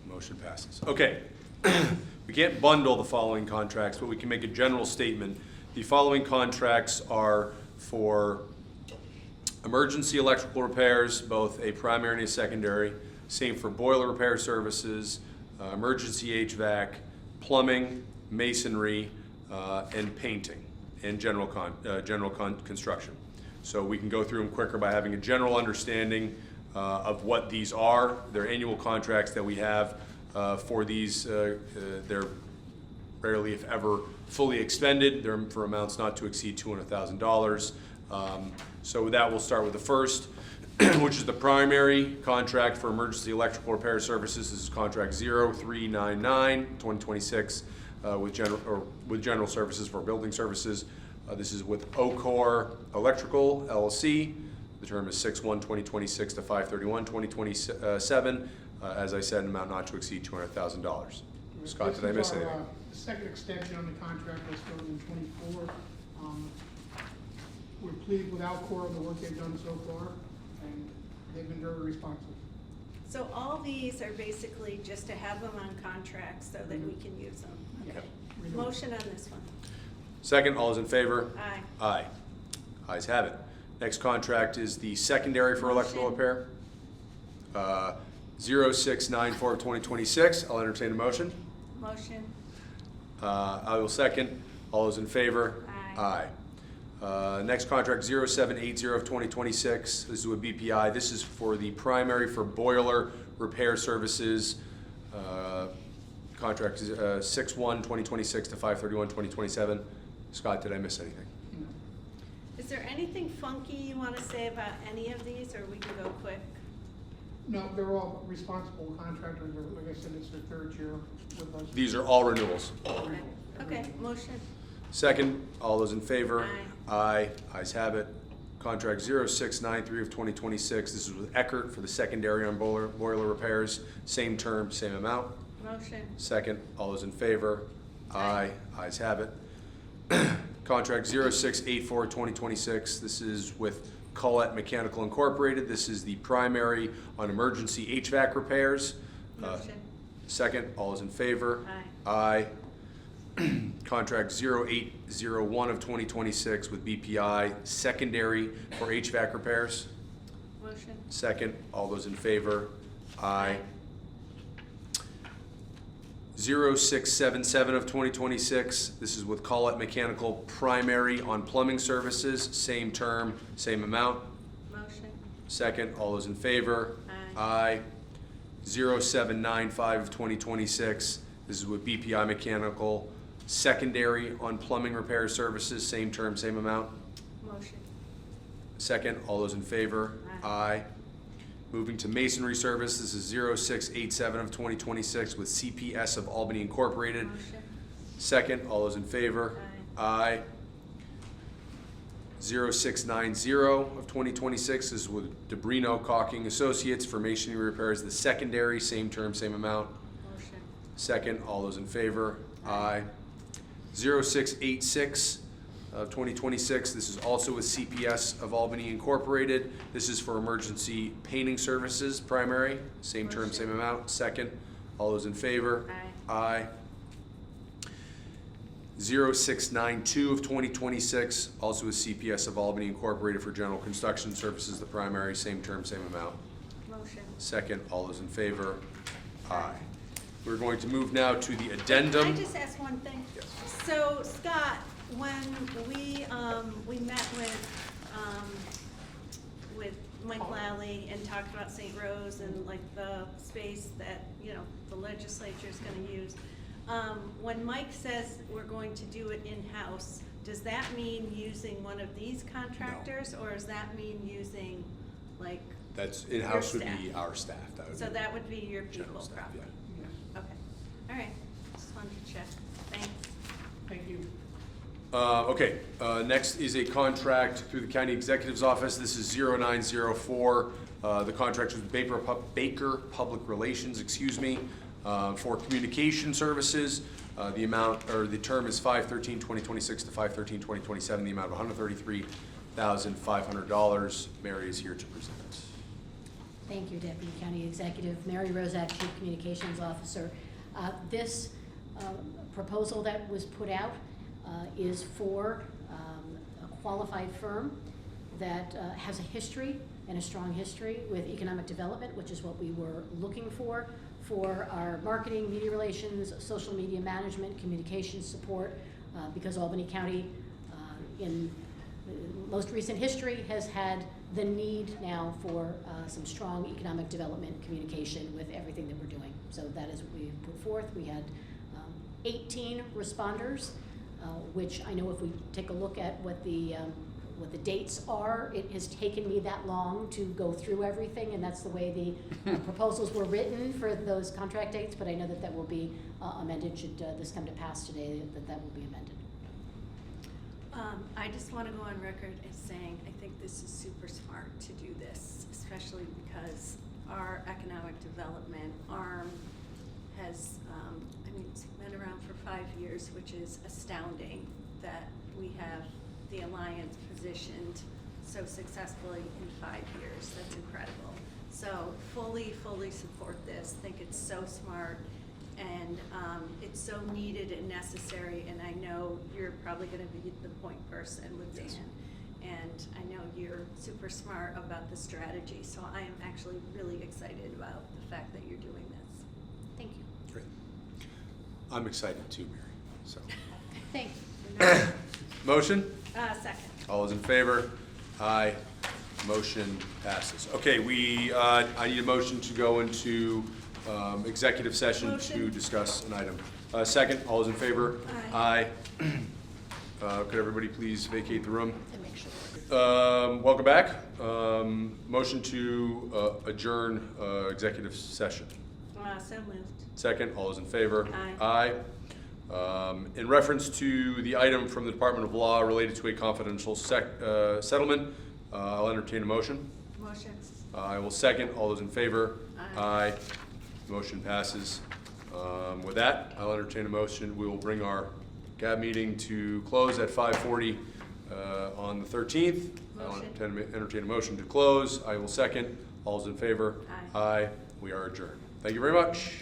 Motion passes. Okay. We can't bundle the following contracts, but we can make a general statement. The following contracts are for emergency electrical repairs, both a primary and a secondary. Same for boiler repair services, emergency HVAC, plumbing, masonry, and painting, and general construction. So we can go through them quicker by having a general understanding of what these are. They're annual contracts that we have for these. They're rarely, if ever, fully expended. They're for amounts not to exceed $200,000. So with that, we'll start with the first, which is the primary contract for emergency electrical repair services. This is contract 0399/2026 with General Services for building services. This is with Ocor Electrical LLC. The term is 6/1/2026 to 5/31/2027. As I said, an amount not to exceed $200,000. Scott, did I miss This is anything? our second extension on the contract that started in '24. We're pleased with Alcor, the work they've done so far, and they've been very responsive. So all these are basically just to have them on contracts so that we can use them. Okay. Motion on this one. Second, all those in favor? Aye. Aye. Ayes have it. Next contract is the secondary for electrical repair. 0694/2026. I'll entertain a motion. Motion. I will second. All those in favor? Aye. Next contract 0780/2026. This is with BPI. This is for the primary for boiler repair services. Contract is 6/1/2026 to 5/31/2027. Scott, did I miss anything? Is there anything funky you want to say about any of these, or we can go quick? No, they're all responsible contractors. Like I said, it's their 3rd year with us. These are all renewals. Okay, motion. Second, all those in favor? Aye. Ayes have it. Contract 0693 of 2026, this is with Eckert for the secondary on boiler repairs. Same term, same amount. Motion. Second, all those in favor? Aye. Ayes have it. Contract 0684 2026, this is with Colette Mechanical Incorporated. This is the primary on emergency HVAC repairs. Motion. Second, all those in favor? Aye. Aye. Contract 0801 of 2026 with BPI, secondary for HVAC repairs. Motion. Second, all those in favor? Aye. 0677 of 2026, this is with Colette Mechanical, primary on plumbing services, same term, same amount. Motion. Second, all those in favor? Aye. 0795 of 2026, this is with BPI Mechanical, secondary on plumbing repair services, same term, same amount. Motion. Second, all those in favor? Aye. Moving to masonry service, this is 0687 of 2026 with CPS of Albany Incorporated. Motion. Second, all those in favor? Aye. 0690 of 2026 is with Debrino Caulking Associates for masonry repairs, the secondary, same term, same amount. Motion. Second, all those in favor? Aye. 0686 of 2026, this is also with CPS of Albany Incorporated. This is for emergency painting services, primary, same term, same amount. Second, all those in favor? Aye. 0692 of 2026, also with CPS of Albany Incorporated for general construction services, the primary, same term, same amount. Motion. Second, all those in favor? Aye. We're going to move now to the addendum. Can I just ask one thing? Yes. So Scott, when we met with Mike Lally and talked about St. Rose and like the space that, you know, the legislature is gonna use, when Mike says we're going to do it in-house, does that mean using one of these contractors? Or does that mean using like That's, in-house your would be staff? our staff. That would So be that would be your people general staff, probably? yeah. Okay, all right, just wanted to check, thanks. Thank you. Okay, next is a contract through the county executive's office. This is 0904. The contract is with Baker Public Relations, for communication services. The amount, or the term is 5/13/2026 to 5/13/2027, the amount of $133,500. Mary is here to present. Thank you, Deputy County Executive. Mary Rozak, Chief Communications Officer. This proposal that was put out is for a qualified firm that has a history and a strong history with economic development, which is what we were looking for our marketing, media relations, social media management, communications support, because Albany County in most recent history has had the need now for some strong economic development communication with everything that we're doing. So that is what we put forth. We had 18 responders, which I know if we take a look at what the dates are, it has taken me that long to go through everything, and that's the way the proposals were written for those contract dates, but I know that that will be amended should this come to pass today, that will be amended. I just want to go on record as saying I think this is super smart to do this, especially because our economic development arm has, it's been around for 5 years, which is astounding that we have the Alliance positioned so successfully in 5 years. That's incredible. So fully support this. Think it's so smart, and it's so needed and necessary, and I know you're probably gonna be the point person with Dan. And I know you're super smart about the strategy, so I am actually really excited about the fact that you're doing this. Thank you. Great. I'm excited too, Mary, so. Thanks. Motion? Second. All those in favor? Aye. Motion passes. Okay, I need a motion to go into executive session Motion. to discuss an item. Second, all those in favor? Aye. Could everybody please vacate the room? And make sure. Welcome back. Motion to adjourn executive session. So moved. Second, all those in favor? Aye. In reference to the item from the Department of Law related to a confidential settlement, I'll entertain a motion. Motion. I will second. All those in favor? Aye. Motion passes. With that, I'll entertain a motion. We will bring our CAB meeting to close at 5:40 on the 13th. I'll entertain a motion to close. I will second. All those in favor? Aye. Aye. We are adjourned. Thank you very much.